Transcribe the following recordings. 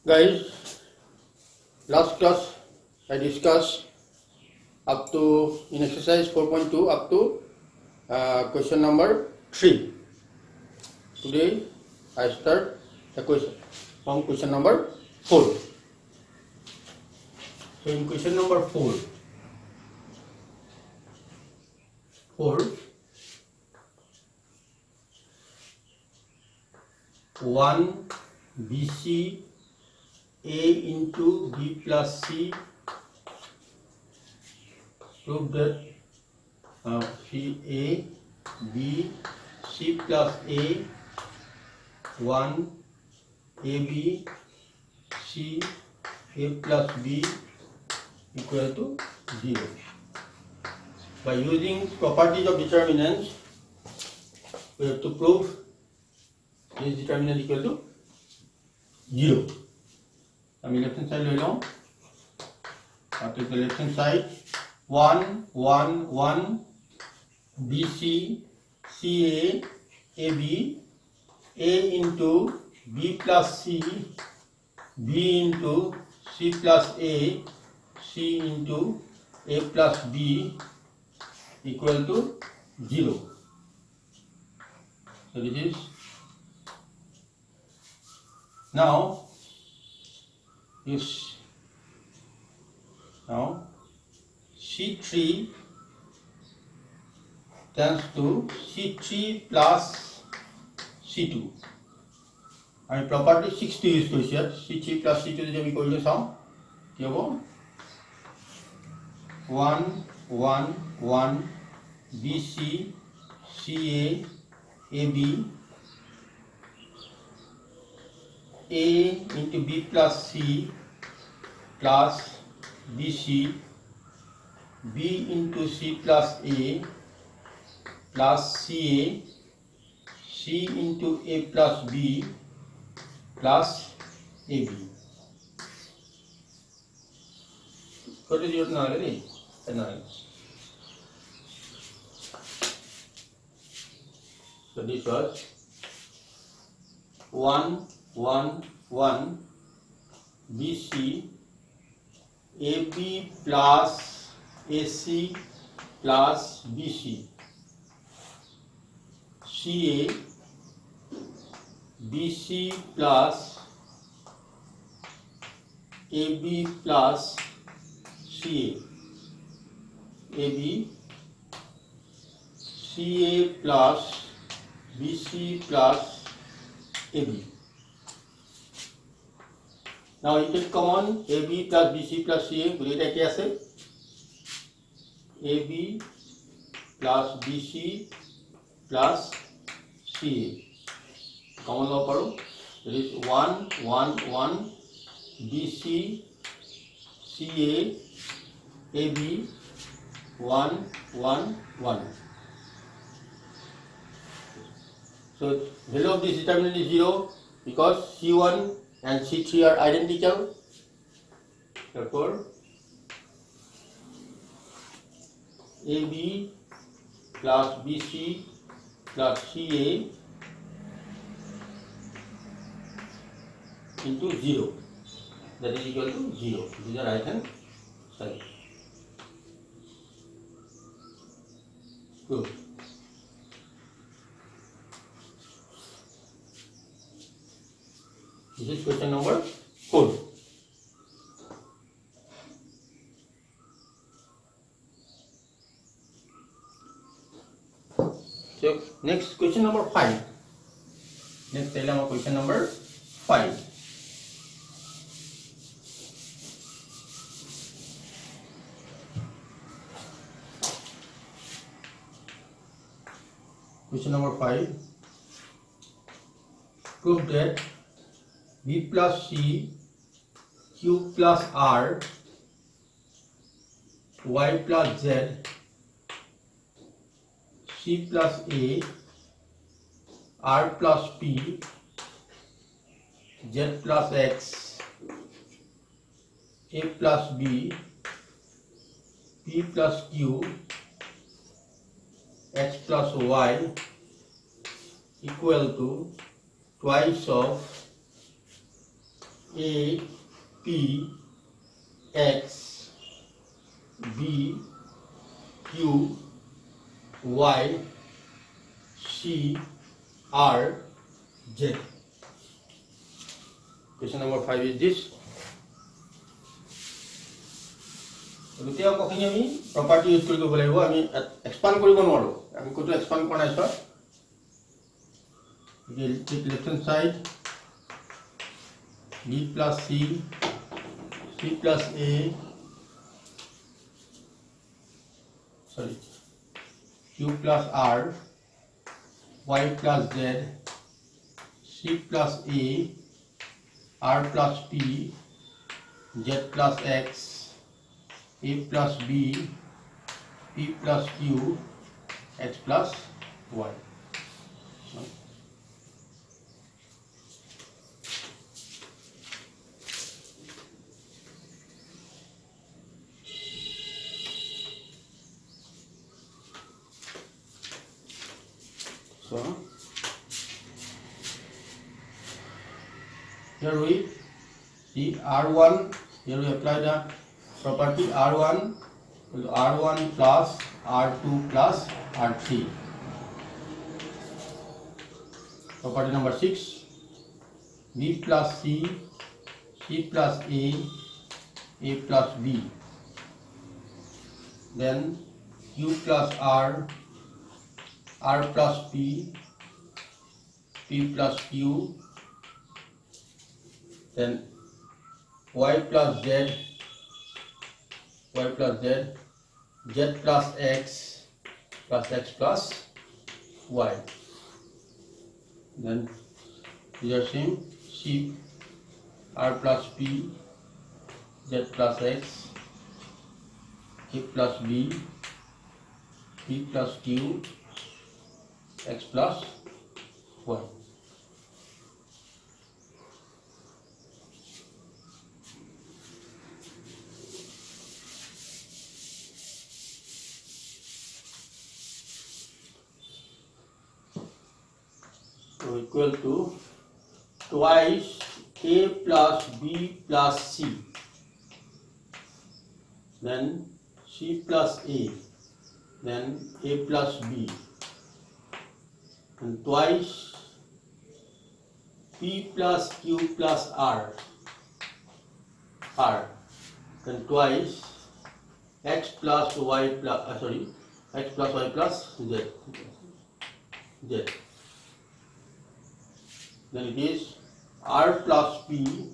Guys, last class I discussed up to in exercise 4.2 up to question number 3. Today I start the question from question number 4. So in question number 4, 1 BC A into B plus C, prove that C A B C plus A 1 AB C A plus B equal to 0. By using properties of determinants, we have to prove this determinant equal to 0. I mean left hand side ले लो. I'll take the left hand side. 1 1 1 BC CA AB A into B plus C B into C plus A C into A plus B equal to 0. So this is now C3 tends to C3 plus C2. And property 6 use here. C3 plus C2 is equal to some 1 1 1 BC CA AB A into B plus C plus BC B into C plus A plus CA C into A plus B plus AB. What is your knowledge? So this was 1 1 1 BC AB plus AC plus BC CA BC plus AB plus CA AB CA plus BC plus AB. Now you take common AB plus BC plus CA. Boleh tak kira AB plus BC plus CA. Common law paro. That is 1 1 1 BC CA AB 1 1 1. So value of this determinant is 0 because C1 and C3 are identical. Therefore AB plus BC plus CA into 0, that is equal to 0. This is the right hand side. Good. This is question number 4. So next question number 5. Next question number 5. Question number 5. Prove that B plus C, Q plus R, Y plus Z, C plus A, R plus P, Z plus X, A plus B, P plus Q, X plus Y equal to twice of A P X B Q Y C R Z. Question number 5 is this. Gote okখিনি ami property use kori koribo lagibo, ami expand koribo noaro, ami koto expand kora nai sa. Take left hand side, B plus C, C plus A, sorry, Q plus R, Y plus Z, C plus A, R plus P, Z plus X, A plus B, P plus Q, X plus Y. So here we see R1, here we apply the property R1 with R1 plus R2 plus R3. Property number 6, B plus C, C plus A plus B. Then Q plus R, R plus P, P plus Q. Then Y plus Z, Y plus Z, Z plus X plus Y. Then these are same, C, R plus P, Z plus X, A plus B, P plus Q, X plus Y. So equal to twice A plus B plus C, then C plus A, then A plus B, and twice P plus Q plus R, then twice X plus Y plus X plus Y plus Z. Then it is R plus P,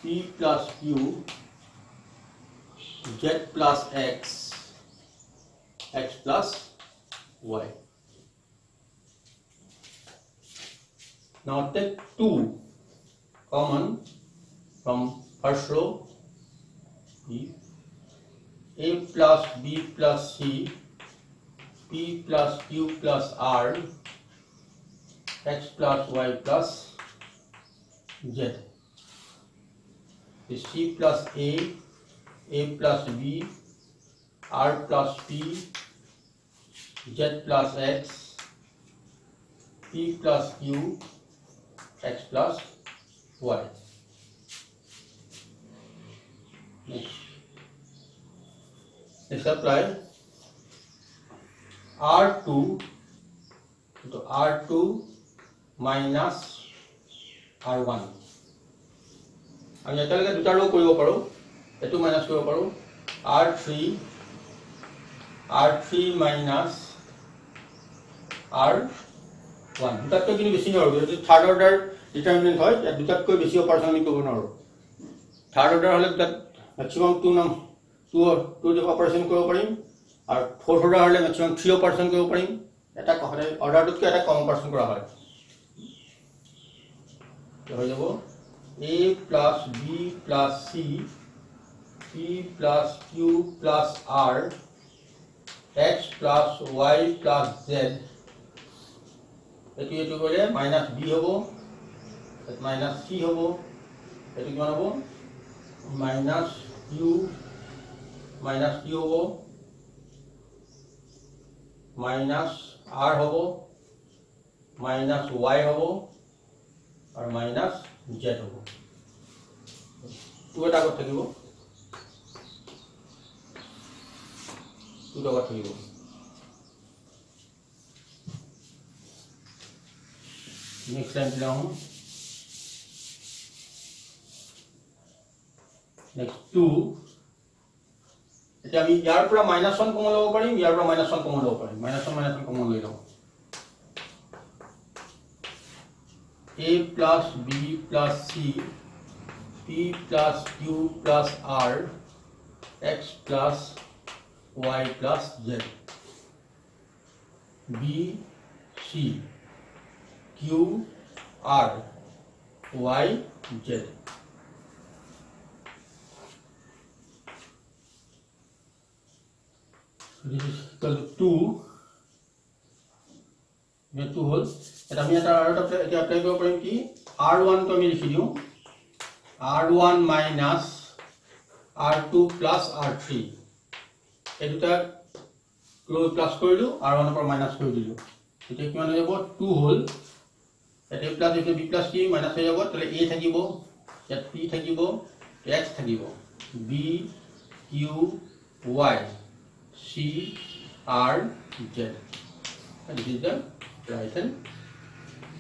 P plus Q, Z plus X, X plus Y. Now take 2 common from first row, A plus B plus C, P plus Q plus R, X plus Y plus Z. Is C plus A plus B, R plus P, Z plus X, P plus Q, X plus Y. Next apply R2 to R2 minus R1. আমি এটালৈকে দুটা ৰো কৰিব পাৰো, এটো minus কৰিব পাৰো, R3 minus R1. দুটাতকৈ কিন্তু বেছি নোৱাৰো, যদি থাৰ্ড অৰ্ডাৰ ডিটাৰমিনেন্ট হয় ইয়াত দুটাতকৈ বেছি অপাৰেচন আমি কৰিব নোৱাৰো। থাৰ্ড অৰ্ডাৰ হলে তাত ম্যাক্সিমাম 2 অপাৰেচন কৰিব পাৰিম, আৰু ফোর্থ অর্ডার হলে ম্যাক্সিমাম 3 অপারেশন কৰিব পাৰিম। এটা কথা অর্ডারটোতকৈ এটা কম অপারেশন কৰা হয়। হৈ যাব A plus B plus C, P plus Q plus R, X plus Y plus Z. এটো কৰিলে মাইনাস B হ'ব, মাইনাস C হ'ব, এটো কিমান হ'ব মাইনাস Q হ'ব, মাইনাস R হব, মাইনাস Y হব, আর মাইনাস z হ'ব 2 এটা আগত থাকিব 2 আগত থাকিব নেক্সট লাইন দিলাম next 2 এতিয়া আমি ইয়াৰ পৰা -1 কমন ল'ব পাৰিম ইয়াৰ পৰা -1 কমন ল'ব পাৰিম -1 কমন লৈ লওঁ a plus b plus c p plus q plus r x plus y plus z b c q r y z this is equal to 2 2 হল এটা আমি এটা আৰু এটা এতিয়া এপ্লাই কৰিব পাৰিম কি r1 তো আমি লিখি দিও r1 minus r2 plus r3 এই দুটা প্লাস কৰিলো r1 পৰা মাইনাস কৰি দিলো এতিয়া কিমান হৈ যাব 2 হল এটা প্লাস এটা b plus c মাইনাস হৈ যাব তাহলে a থাকিব ইয়াত p থাকিব x থাকিব b q y c r z and this is the right hand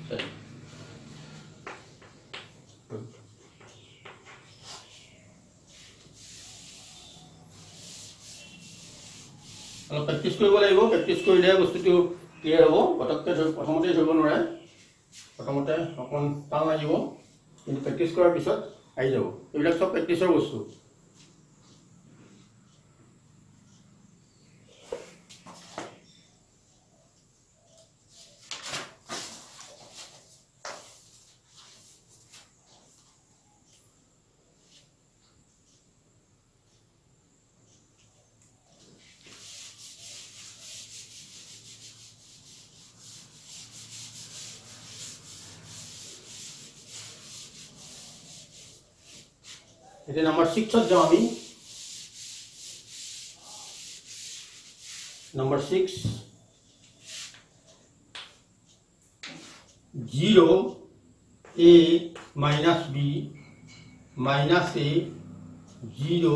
side অলপ প্ৰেক্টিস কৰিব লাগিব প্ৰেক্টিস কৰিলে বস্তুটো ক্লিয়াৰ হ'ব পটকতে প্ৰথমতে ধৰিব নোৱাৰে প্ৰথমতে অকণ টান লাগিব কিন্তু প্ৰেক্টিস কৰাৰ পিছত আহি যাব এইবিলাক সব প্ৰেক্টিসৰ বস্তু এটা নাম্বার 6 ত যাও আমি number 6 0 a minus b minus a 0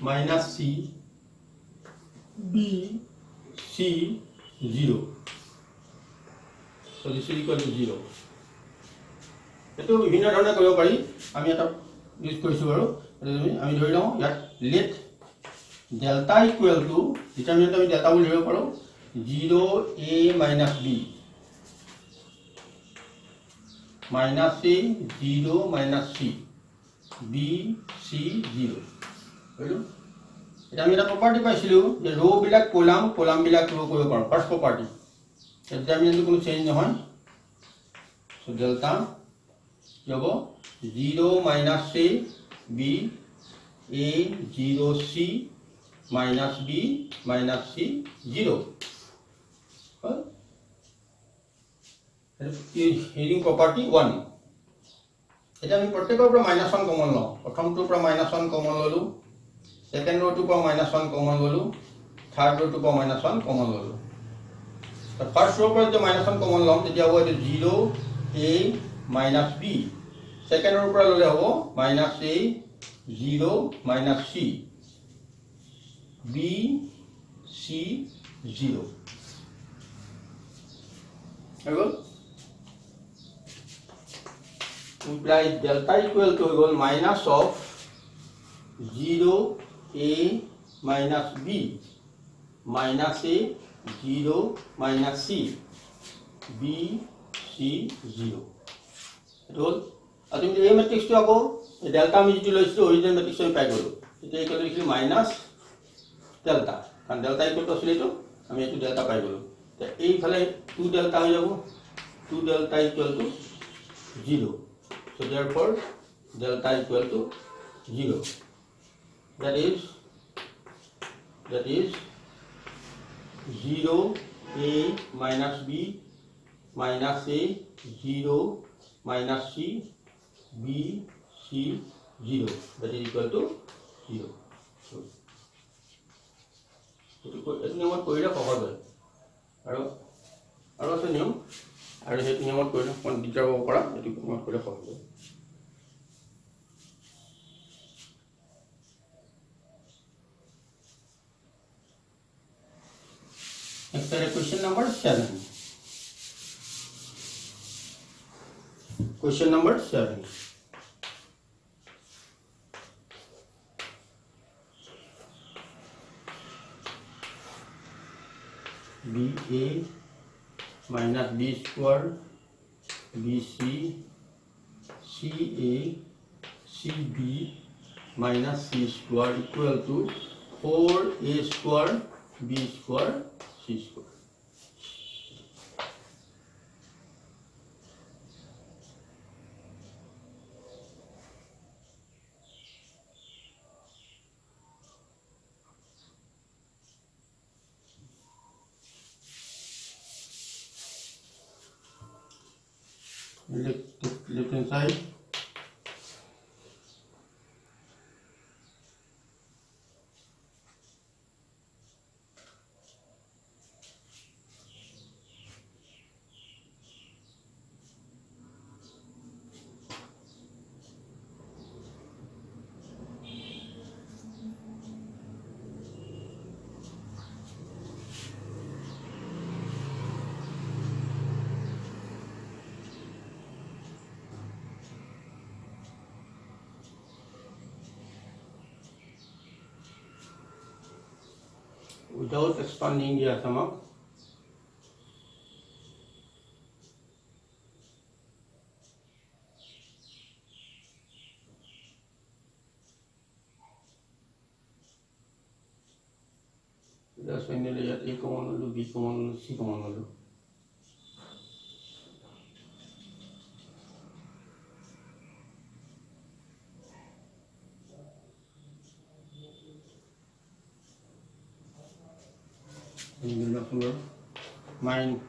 minus c b c 0 so this is equal to 0 এটো বিভিন্ন ধৰণে কৰিব পাৰি আমি এটা ইউজ কৰিছো বাৰু আমি ধৰি লওঁ ইয়াত let delta equal to ডিটাৰমিনেন্ট আমি delta বুলি ধৰিব পাৰো 0 a minus b minus a 0 minus c b c 0 হলো এটা আমি এটা প্ৰপাৰ্টি পাইছিলো যে ৰো বিলাক কলাম বিলাক ৰো কৰিব পাৰো ফাৰ্স্ট প্ৰপাৰ্টি ডিটাৰমিনেন্ট কোনো চেঞ্জ নহয় সো delta যাব 0 minus a b a 0 c minus b minus c 0 heading property 1 এটা আমি প্ৰত্যেকৰ পৰা -1 কমন লওঁ প্ৰথমটোৰ পৰা -1 কমন ললো সেকেন্ড ৰটোৰ পৰা -1 কমন ললো থাৰ্ড ৰটোৰ পৰা -1 কমন ললো তো ফাৰ্স্ট ৰৰ পৰা যে -1 কমন লম তেতিয়া হ'ব এটা 0 a minus b second ৰ পৰা ললে হ'ব minus a 0 minus c b c 0 এগল implies delta equal to minus of 0 a minus b minus a 0 minus c b c 0 atoll আমি এই ম্যাট্রিক্সটো আকৌ ডেল্টা আমি যেটো লৈছো অৰিজিনাল ম্যাট্রিক্স আমি পাই গলো এটা ইকুয়াল টু মাইনাস ডেল্টা কারণ ডেল্টা ইকুয়াল টু আসলে তো আমি এটো ডেল্টা পাই গলো তো এই ফালে 2 ডেল্টা হৈ যাব 2 delta equal to 0 so therefore delta equal to 0 that is 0 a minus b minus a 0 minus c b c 0 that is equal to 0 so এটো নিয়মত কৰিলে সহজ হয় আৰু আছে নিয়ম আৰু হেতু নিয়মত কৰিলে কোন বিচাৰ হ'ব পৰা এটো নিয়মত কৰিলে সহজ হয় Next question number 7. Question number 7. BA minus B square BC CA CB minus C square equal to 4A square B square C square. Left hand side. Without expanding the stomach. Just finally at A common, B common, C common. Mine.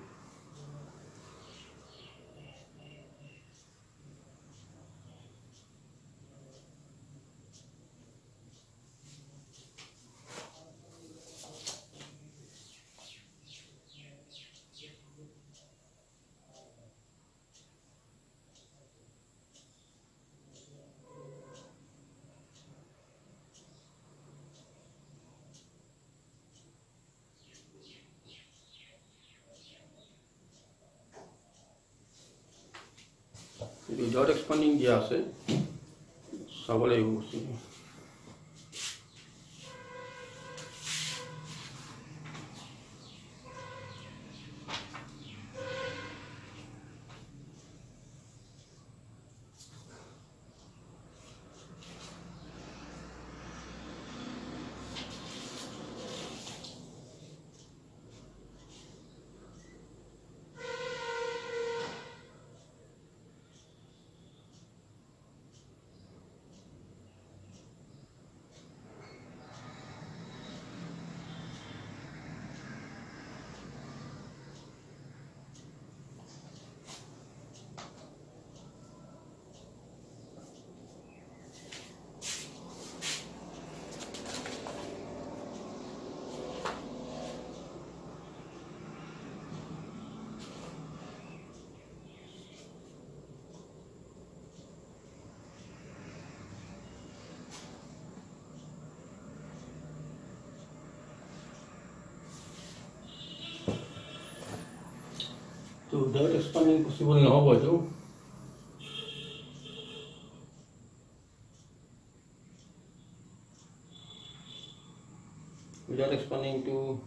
Without expanding the acid, sabale usi. So without expanding possible na hobo ito. Without expanding to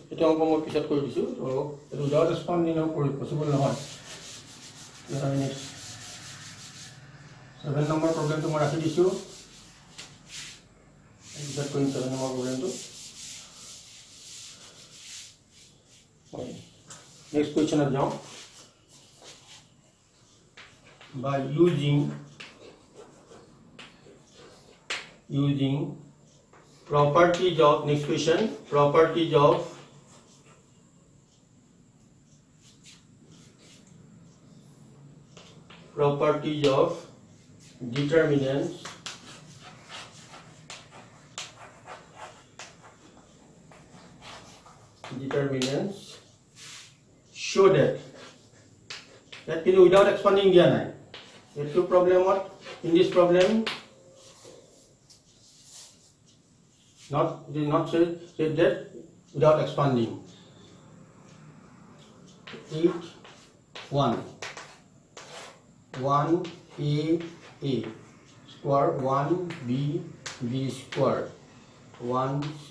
ito ang mo pisat ko dito. So without expanding na possible na hoy. Next 7 number problem to rakhi disu. Pisat ko yung 7 number problem to. Okay. Next question at जाओ. By using properties of next question, properties of determinants show that without expanding dia nai. Itu problem what? In this problem, it is not said that without expanding. 8 1 a square 1 b square 1 c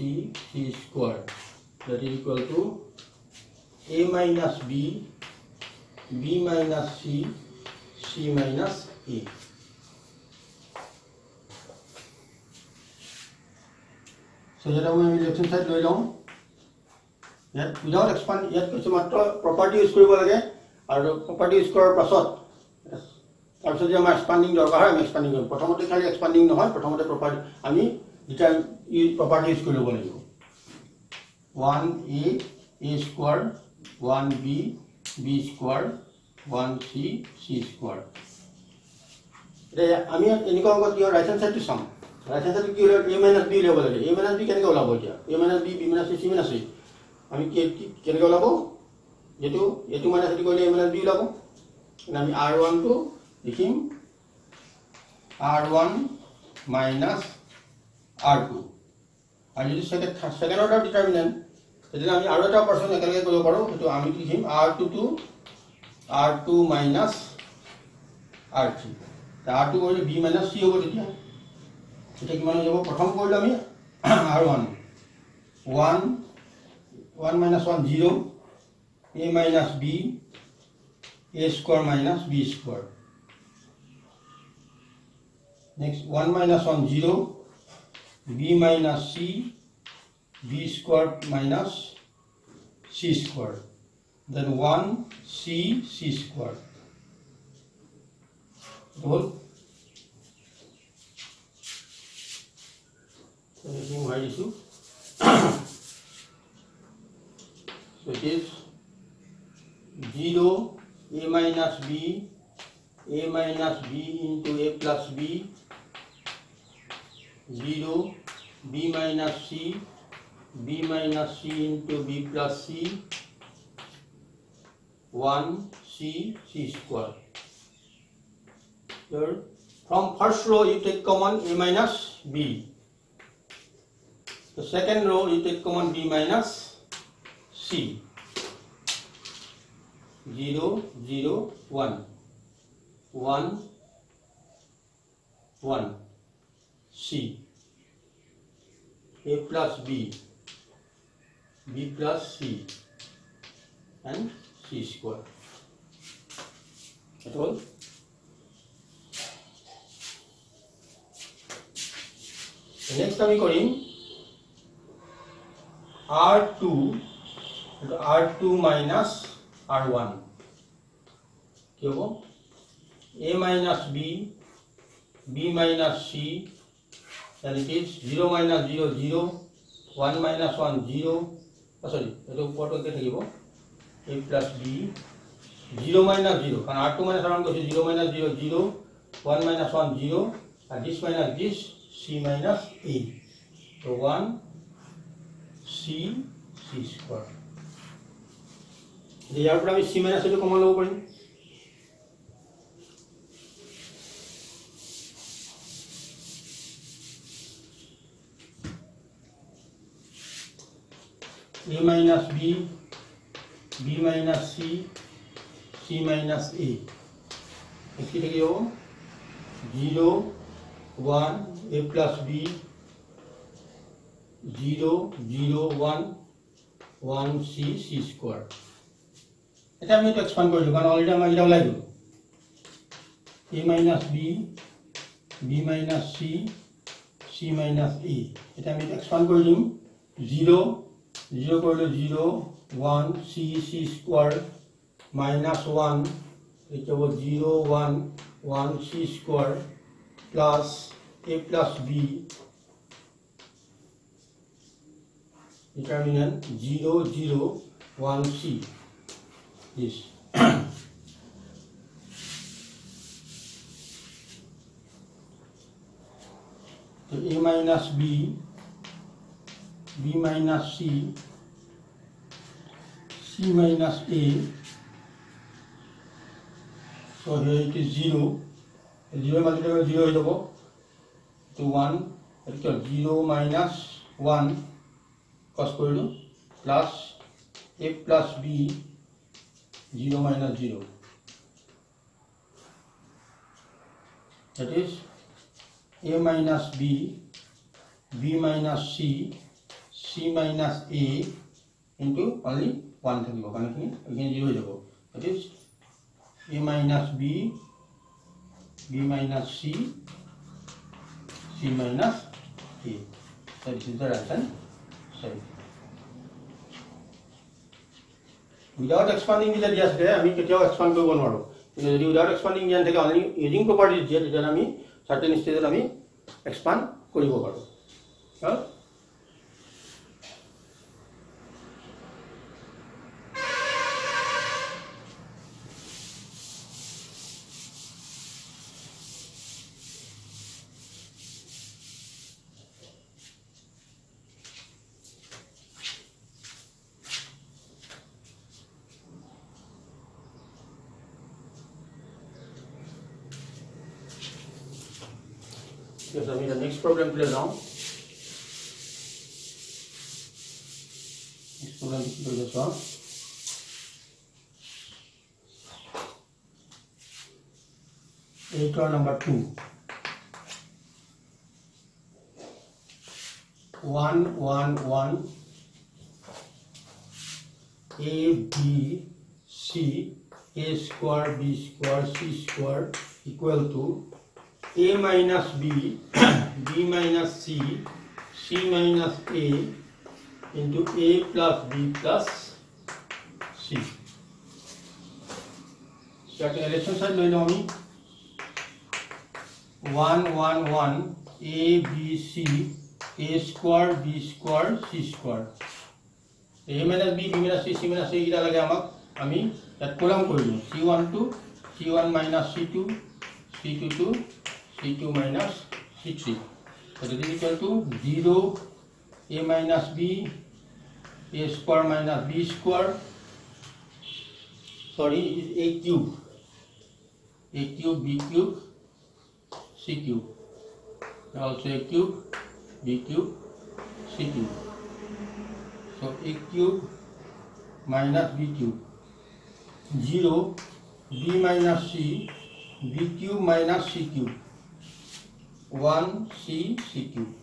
square, that is equal to a minus b minus c minus a. So here we left hand side loi lom. Yet without expand, yet কিছু মাত্র property use কৰিব লাগে আৰু property use কৰাৰ পাছত তাৰপিছত যে আমাৰ expanding দৰকাৰ হয় আমি expanding কৰিম। প্ৰথমতে খালি expanding নহয়, প্ৰথমতে property আমি দুটা property use কৰিব লাগিব। 1a square 1b square 1c square. এতিয়া আমি এনেকুৱা অংক কি right hand side to sum. Right hand side কি হল a minus b লব লাগে। a minus b কেনেকৈ ওলাব এতিয়া? a minus b minus c minus c আমি কেনেকৈ ওলাব? এটো minus এটো কৰিলে a minus b ওলাব। আমি r1 টো লিখিম r1 minus r2 আৰু যদি second order determinant তেতিয়া আমি আৰু এটা অপাৰেচন একেলগে কৰিব পাৰো। এটো আমি লিখিম r2 to r2 minus r3 r2 কৰিলে b minus c হ'ব। তেতিয়া এটা কিমান হৈ যাব? প্ৰথম কৰিলে আমি r1 1 minus 1 0 a minus b a square minus b square. Next 1 minus 1 0 b minus c b square minus c square, then 1 c square. Whole. So it is 0 a minus b into a plus b 0 b minus c into b plus c 1 c square. Here from first row you take common a minus b. The second row you take common b minus c. 0 0 1 1 1 c a plus b plus c and c square. That's all. Next আমি কৰিম r2 minus r1 কি হ'ব? a minus b minus c, and it is 0 minus 0 0 1 minus 1 0 sorry এটো উপৰতে থাকিব a plus b 0 minus 0 কারণ r2 minus r1 কৈছে 0 minus 0 0 1 minus 1 0 and this minus this c minus a, so 1 c square. ইয়াৰ পৰা আমি c minus এটো common লব পাৰিম। a minus b minus c minus a এটি থেকে যাব 0 1 a plus b 0 0 1 1 c square. এটা আমি তো এক্সপান্ড কৰিলো কাৰণ অলৰেডি আমাৰ এটা ওলাই গল a minus b minus c minus a। এটা আমি এক্সপান্ড কৰি দিম 0 0 কৰিলে 0 1 c square minus 1 এটা হ'ব 0 1 1 c square plus a plus b determinant 0 0 1 c this. So a minus b minus c minus a So here it is 0. 0 multiplied by 0 is to 1. 0 minus 1 cos plus a plus b 0 minus 0. That is a minus b, b minus c, c minus a into only 1 থাকিব কাৰণ again 0 হৈ যাব. That is a minus b, b minus c, c minus a. So this is the right hand side. Without expanding the ideas there, আমি কেতিয়াও expand কৰিব নোৱাৰো. কিন্তু যদি without expanding জ্ঞান থাকে only using properties দিয়ে তেতিয়া আমি certain stage আমি expand কৰিব পাৰো. Yes, I mean the next program clear now. Next program clear this one. Equation number 2. 1 1 1 a b c a square b square c square equal to a minus b, b minus c, c minus a into a plus b plus c. Starting relation side লৈ লওঁ আমি 1 1 1 a b c a square b square c square. a minus b, b minus c, c minus a এটা লাগে আমাক আমি ইয়াত কলম কৰিলো c12 c1 minus c2 c22 c2 minus c3. So that is equal to 0 a minus b, a square minus b square, sorry, is a cube, b cube, c cube, also a cube, b cube, c cube. So a cube minus b cube, 0 b minus c, b cube minus c cube, 1 c c cube.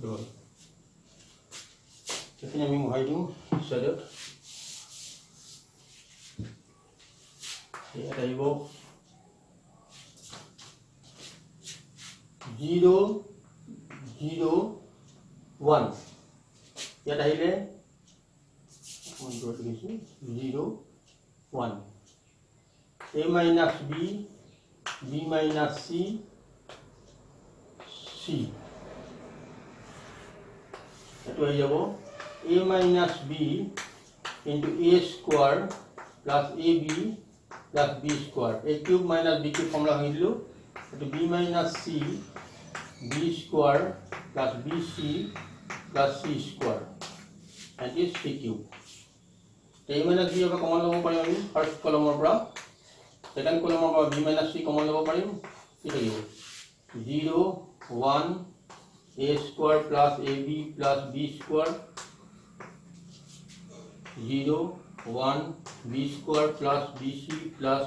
Done. Jadi kami mau hitung sedot. Ini ada ibu 0 0 1. Ya dah ile 1 2 3 0 1. A minus b, b minus c, c. Itu aja bo. A minus b into a square plus ab plus b square. A cube minus b cube formula hidlu. Itu b minus c, b square plus bc plus c square. And is c cube. A minus b apa common logo pari ami first column or second column of b minus c common logo parim itu 0 1 a square plus ab plus b square 0 1 b square plus bc plus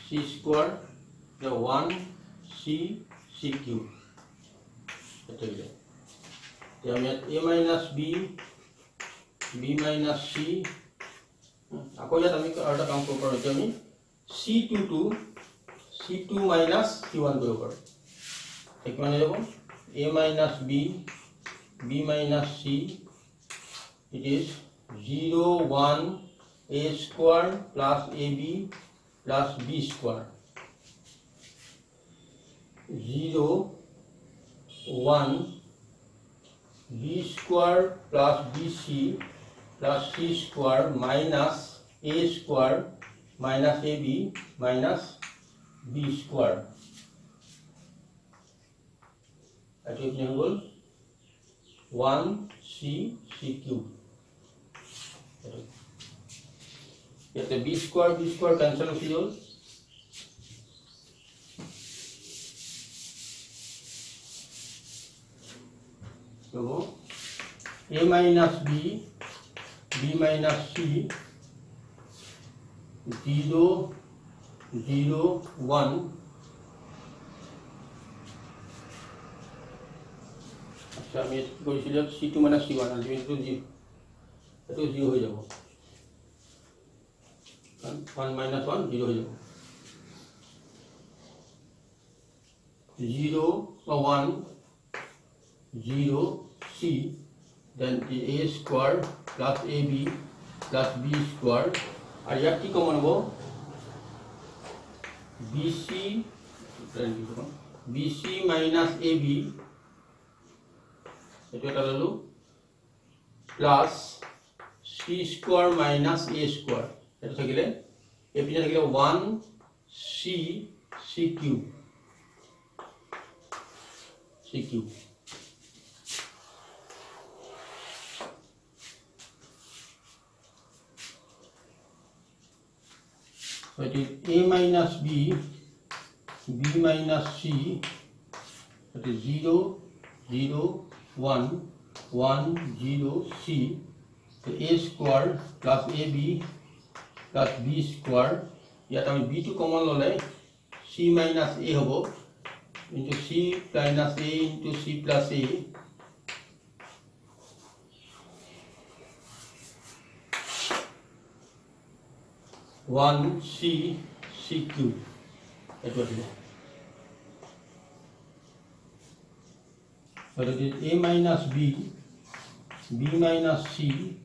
c square the 1 c c cube itu dia. Jadi a minus b, b minus c. Aku lihat kami ada kamu proper kami C22 C2 minus C1 बराबर एक माने देखो A minus B B minus C it is 0 1 A square plus AB plus B square 0 1 B square plus BC plus C square minus A square minus AB minus B square. That is equal 1 C C cube. ইয়াতে b square cancel হৈ গ'ল so a minus b minus c 0 0 1 আচ্ছা আমি কৰিছিল c2 minus c1 ultimately এটো 0 হৈ যাব 1 minus 1 0 হৈ যাব 0 or 1 0 c then a square plus ab plus b square আর ইয়াত কি কমন হ'ব bc minus ab এটো এটা ললো plus c square minus a square এটো থাকিলে এপিনে থাকিলে 1 c cube so it is a minus b minus c that is 0 0 1 1 0 c so a square plus ab plus b square ইয়াত আমি b to common ললে c minus a হবো into c minus a into c plus a one c cube that was it but it is a minus b minus c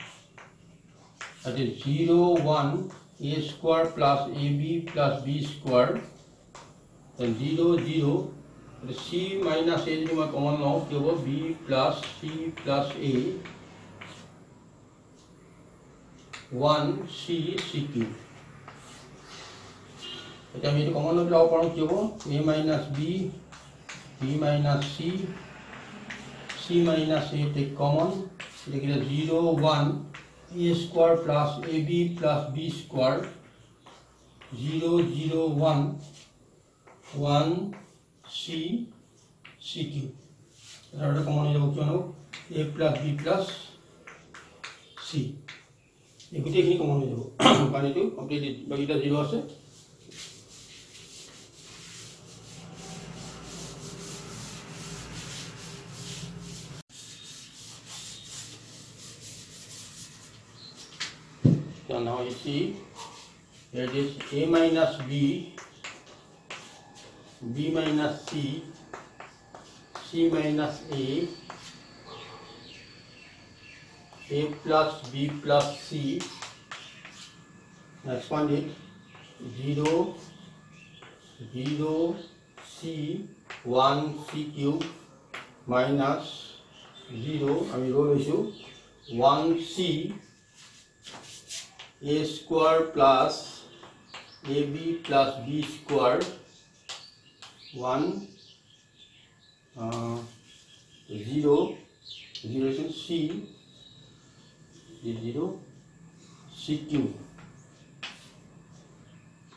that is 0 1 a square plus ab plus b square then 0 0 the c minus a is my common now b plus c plus a 1 c cube এটা আমি এটা common লব পাৰো কি হ'ব a minus b minus c minus a take common এটা কি 0 1 a square plus ab plus b square 0 0 1 1 c cube এটা কমন হয়ে যাব কি হলো a plus b plus c এই গোটেইখিনি কমন হয়ে যাব পানিটো কমপ্লিট বাকিটা 0 আছে so now you see it is a minus b minus c minus a plus b plus c expand it 0 0 c 1 c cube minus 0 আমি roll issue 1 c a square plus ab plus b square 1 0 0 c 0 c cube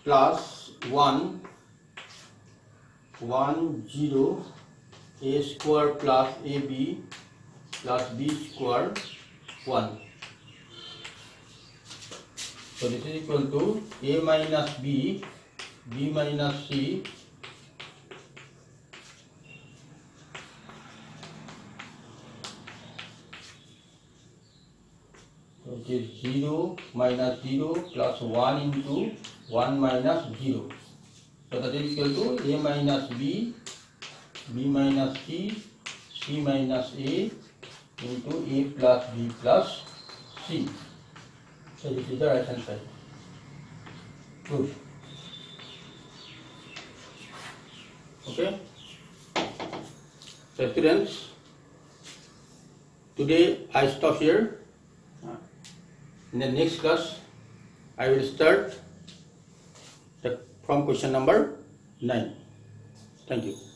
plus 1 1 0 a square plus ab plus b square 1 so this is equal to a minus b minus c so it is 0 minus 0 plus 1 into 1 minus 0 so that is equal to a minus b minus c minus a into a plus b plus c so this is the right hand side good okay so students today I stop here in the next class I will start from question number 9 thank you